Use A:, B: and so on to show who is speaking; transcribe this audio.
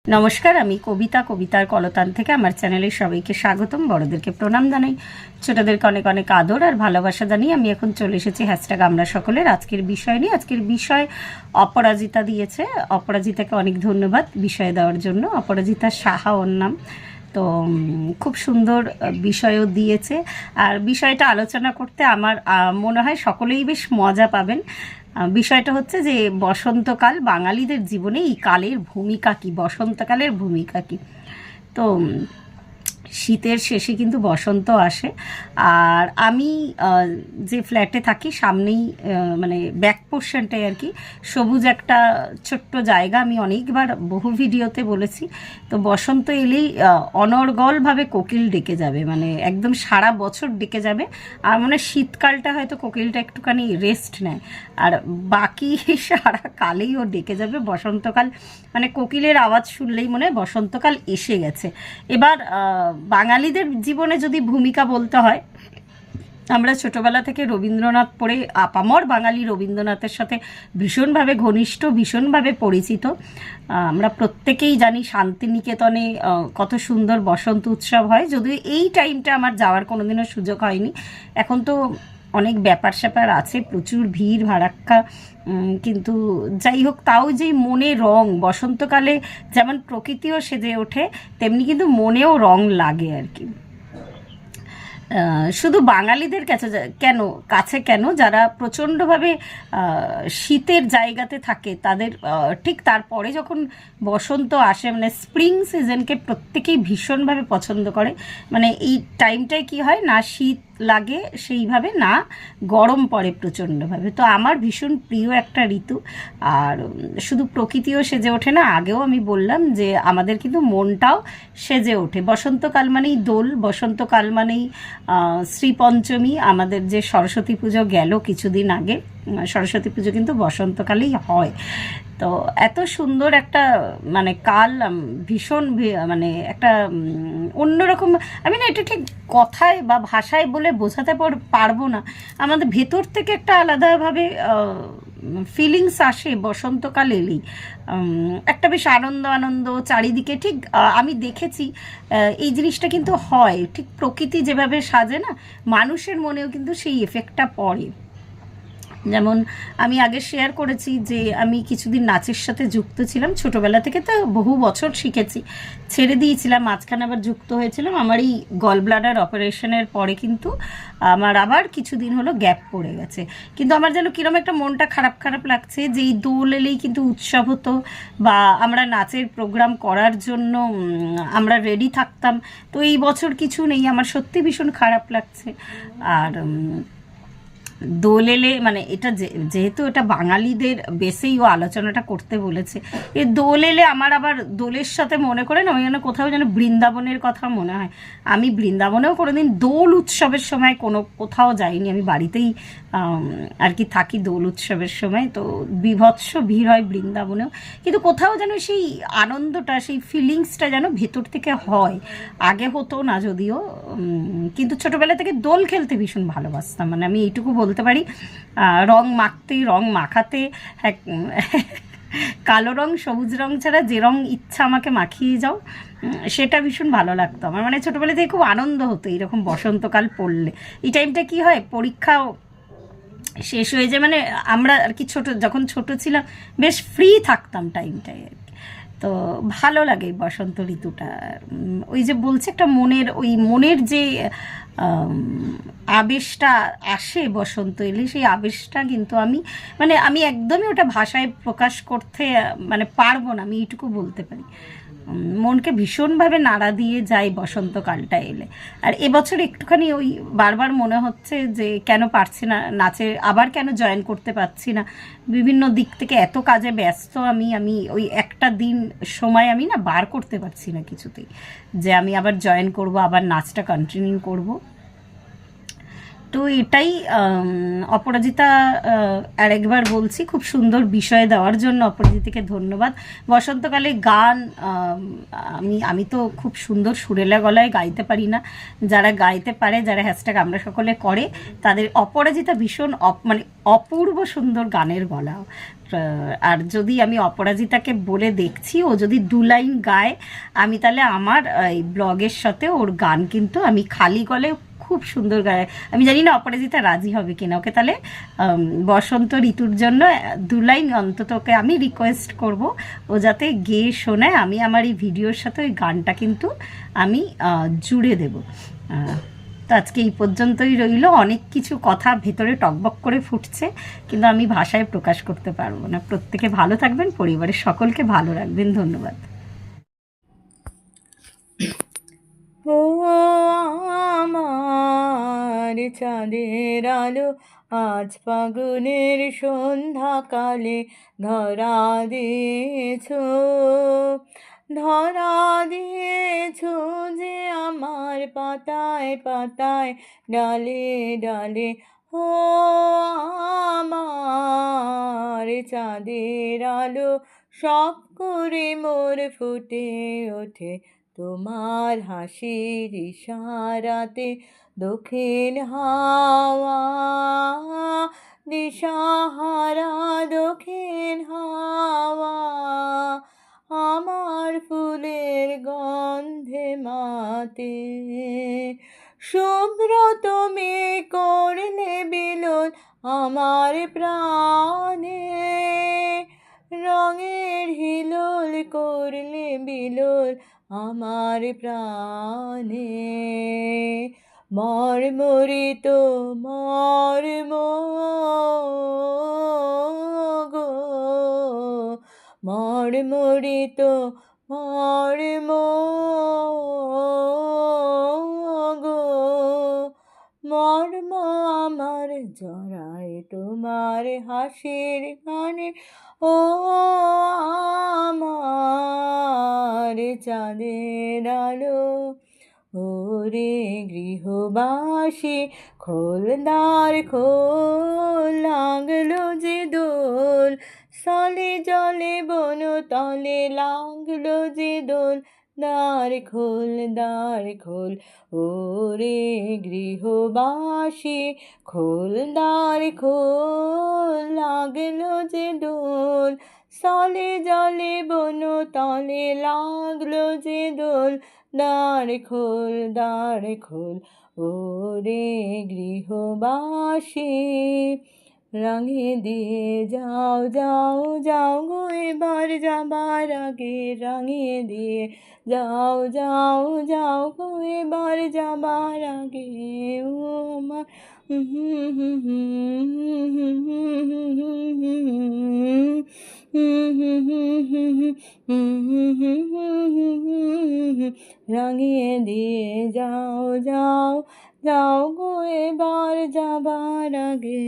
A: নমস্কার, আমি কবিতা কবিতার কলতান থেকে আমার চ্যানেলে সবাইকে স্বাগতম। বড়দেরকে প্রণাম জানাই, ছোটদেরকে অনেক অনেক আদর আর ভালোবাসা জানিয়ে আমি এখন চলে এসেছি হ্যাশট্যাগ আমরা সকলের আজকের বিষয় নিয়ে। আজকের বিষয় অপরাজিতা দিয়েছে। অপরাজিতাকে অনেক ধন্যবাদ বিষয় দেওয়ার জন্য। অপরাজিতা সাহা ওর নাম। তো খুব সুন্দর বিষয়ও দিয়েছে। আর বিষয়টা আলোচনা করতে আমার মনে হয় সকলেই বেশ মজা পাবেন। বিষয়টা হচ্ছে যে বসন্তকাল বাঙালিদের জীবনে এই কালের ভূমিকা কী, বসন্তকালের ভূমিকা কী। তো শীতের শেষে কিন্তু বসন্ত আসে। আর আমি যে ফ্ল্যাটে থাকি সামনেই মানে ব্যাক পোর্শনটাই আর কি সবুজ একটা ছোট্ট জায়গা। আমি অনেকবার বহু ভিডিওতে বলেছি। তো বসন্ত এলেই অনর্গলভাবে কোকিল ডেকে যাবে, মানে একদম সারা বছর ডেকে যাবে। আর মানে শীতকালটা হয়তো কোকিলটা একটুখানি রেস্ট নেয়, আর বাকি সারা কালেই ও ডেকে যাবে। বসন্তকাল মানে কোকিলের আওয়াজ শুনলেই মনে হয় বসন্তকাল এসে গেছে। এবার বাঙালিদের জীবনে যদি ভূমিকা বলতে হয়, আমরা ছোটবেলা থেকে রবীন্দ্রনাথ পড়ে আপামর বাঙালি রবীন্দ্রনাথের সাথে ভীষণভাবে ঘনিষ্ঠ, ভীষণভাবে পরিচিত। আমরা প্রত্যেকেই জানি শান্তিনিকেতনে কত সুন্দর বসন্ত উৎসব হয়। যদিও এই টাইমটা আমার যাওয়ার কোনোদিনও সুযোগ হয়নি। এখন তো অনেক ব্যাপার স্যাপার আছে, প্রচুর ভিড় ভাড়াক্কা, কিন্তু যাই হোক, তাও যে মনে রং, বসন্তকালে যেমন প্রকৃতিও সেজে ওঠে তেমনি কিন্তু মনেও রং লাগে আর কি। শুধু বাঙালিদের কাছে কেন যারা প্রচণ্ডভাবে শীতের জায়গাতে থাকে তাদের ঠিক তারপরে যখন বসন্ত আসে, মানে স্প্রিং সিজনকে প্রত্যেকেই ভীষণভাবে পছন্দ করে। মানে এই টাইমটায় কি হয় না, শীত লাগে সেইভাবে, না গরম পড়ে প্রচণ্ডভাবে। তো আমার ভীষণ প্রিয় একটা ঋতু। আর শুধু প্রকৃতিও সেজে ওঠে না, আগেও আমি বললাম যে আমাদের কিন্তু মনটাও সেজে ওঠে। বসন্তকাল মানেই দোল, বসন্তকাল মানেই শ্রীপঞ্চমী। আমাদের যে সরস্বতী পুজো গেল কিছুদিন আগে, সরস্বতী পুজো কিন্তু বসন্তকালেই হয়। তো এত সুন্দর একটা মানে কাল, ভীষণ মানে একটা অন্যরকম। আমি না এটা ঠিক কথায় বা ভাষায় বলে বোঝাতে পারবো না। আমাদের ভেতর থেকে একটা আলাদাভাবে ফিলিংস আসে বসন্তকাল এলেই। একটা বেশ আনন্দ আনন্দ চারিদিকে। ঠিক আমি দেখেছি এই জিনিসটা কিন্তু হয়, ঠিক প্রকৃতি যেভাবে সাজে না, মানুষের মনেও কিন্তু সেই এফেক্টটা পড়ে। যেমন আমি আগে শেয়ার করেছি যে আমি কিছুদিন নাচের সাথে যুক্ত ছিলাম ছোটোবেলা থেকে, তো বহু বছর শিখেছি, ছেড়ে দিয়েছিলাম, মাঝখানে আবার যুক্ত হয়েছিলাম। আমার এই গল ব্লাডার অপারেশনের পরে কিন্তু আমার আবার কিছুদিন হলো গ্যাপ পড়ে গেছে। কিন্তু আমার যেন কীরকম একটা মনটা খারাপ খারাপ লাগছে যে এই দোল এলেই কিন্তু উৎসব হতো বা আমরা নাচের প্রোগ্রাম করার জন্য আমরা রেডি থাকতাম। তো এই বছর কিছু নেই, আমার সত্যি ভীষণ খারাপ লাগছে। আর দোল এলে মানে এটা যেহেতু এটা বাঙালিদের বেসেই ও আলোচনাটা করতে বলেছে, এই দোল এলে আমার আবার দোলের সাথে মনে করে না ওই জন্য কোথাও যেন বৃন্দাবনের কথা মনে হয়। আমি বৃন্দাবনেও কোনোদিন দোল উৎসবের সময় কোথাও যাইনি, আমি বাড়িতেই আর কি থাকি দোল উৎসবের সময়। তো বিভৎস ভিড় হয় বৃন্দাবনেও, কিন্তু কোথাও যেন সেই আনন্দটা, সেই ফিলিংসটা যেন ভেতর থেকে হয়। আগে হতো না যদিও, কিন্তু ছোটোবেলা থেকে দোল খেলতে ভীষণ ভালোবাসতাম। মানে আমি এইটুকু বলতে পারি, রং মাখতে, রং মাখাতে, কালো রং সবুজ রং ছাড়া যে রং ইচ্ছা আমাকে মাখিয়ে যাও, সেটা ভীষণ ভালো লাগতো আমার। মানে ছোটোবেলা থেকে খুব আনন্দ হতো এইরকম বসন্তকাল পড়লে। এই টাইমটা কি হয়, পরীক্ষাও শেষ হয়ে যায়, মানে আমরা আর কি যখন ছোট ছিলাম বেশ ফ্রি থাকতাম টাইমটায় আর কি। তো ভালো লাগে বসন্ত ঋতুটা। ওই যে বলছে একটা মনের যে আবেশটা আসে বসন্ত এলে, সেই আবেশটা কিন্তু আমি একদমই ওটা ভাষায় প্রকাশ করতে মানে পারবো না। আমি এইটুকু বলতে পারি, মনকে ভীষণভাবে নাড়া দিয়ে যায় বসন্তকালটা এলে। আর এবছর একটুখানি ওই বারবার মনে হচ্ছে যে কেন পারছি না নাচে, আবার কেন জয়েন করতে পারছি না। বিভিন্ন দিক থেকে এত কাজে ব্যস্ত আমি ওই একটা দিন সময় আমি না বার করতে পারছি না কিছুতেই, যে আমি আবার জয়েন করব, আবার নাচটা কন্টিনিউ করব। তো এটাই অপরাজিতা আরেকবার বলছি, খুব সুন্দর বিষয় দেওয়ার জন্য অপরাজিতাকে ধন্যবাদ। বসন্তকালে গান আমি তো খুব সুন্দর সুরেলা গলায় গাইতে পারি না, যারা গাইতে পারে, যারা হ্যাশট্যাগ আমরা সকলে করে, তাদের অপরাজিতা ভীষণ মানে অপূর্ব সুন্দর গানের গলা, আর যদি আমি অপরাজিতাকে বলে দেখছি, ও যদি 2 লাইন গায়, আমি তাহলে আমার এই ব্লগের সাথে ওর গান কিন্তু আমি খালি গলে খুব সুন্দর গায়। আমি জানি না অপরাজিতা রাজি হবে কিনা। ওকে তাহলে বসন্ত ঋতুর জন্য 2 লাইন অন্তত ওকে আমি রিকোয়েস্ট করব, ও যাতে গেয়ে শোনায়। আমি আমার এই ভিডিওর সাথে ওই গানটা কিন্তু আমি জুড়ে দেব। তো আজকে এই পর্যন্তই রইল। অনেক কিছু কথা ভেতরে টকবক করে ফুটছে, কিন্তু আমি ভাষায় প্রকাশ করতে পারবো না। প্রত্যেকে ভালো থাকবেন, পরিবারের সকলকে ভালো রাখবেন। ধন্যবাদ।
B: ও আমার চাঁদের আলো, আজ ফাগুনের সন্ধ্যাকালে ধরা দিয়েছ, ধরা দিয়েছ যে আমার পাতায় পাতায়, ডালে ডালে। ও আমার চাঁদের আলো, সব করে মোর ফুটে ওঠে তোমার হাসির ইশারাতে। দক্ষিণ হাওয়া দিশাহারা, দক্ষিণ হাওয়া আমার ফুলের গন্ধে মাতে। শুভ্র তুমি করলে বিলোল আমার প্রাণে, রঙের হিলোল করলে বিলোল আমার প্রাণে। মর্মরিত মর্ম গো, মর্মরিত মর্ম গো, মর্ম আমার জড়ায় তোমার হাসির গানে। ও আমার চাঁদের আলো, ওরে গৃহবাসী খোলদার খোল, লাগলো যে দোল সলে জলে বন তলে, লাগলো যে দোল, দ্বার খোল দ্বার খোল। ওরে গৃহবাসী খোল দ্বার খোল, লাগলো যে দোল সলে জলে বন তলে, লাগলো যে দোল, দ্বার খোল দ্বার খোল। ওরে গৃহবাসী রাঙিয়ে দিয়ে যাও যাও যাও গো এবার যাবার আগে, রাঙিয়ে দিয়ে যাও যাও যাও গো এবার যাবার আগে। ও আমার রাঙিয়ে দিয়ে যাও যাও যাও গো এবার যাবার আগে।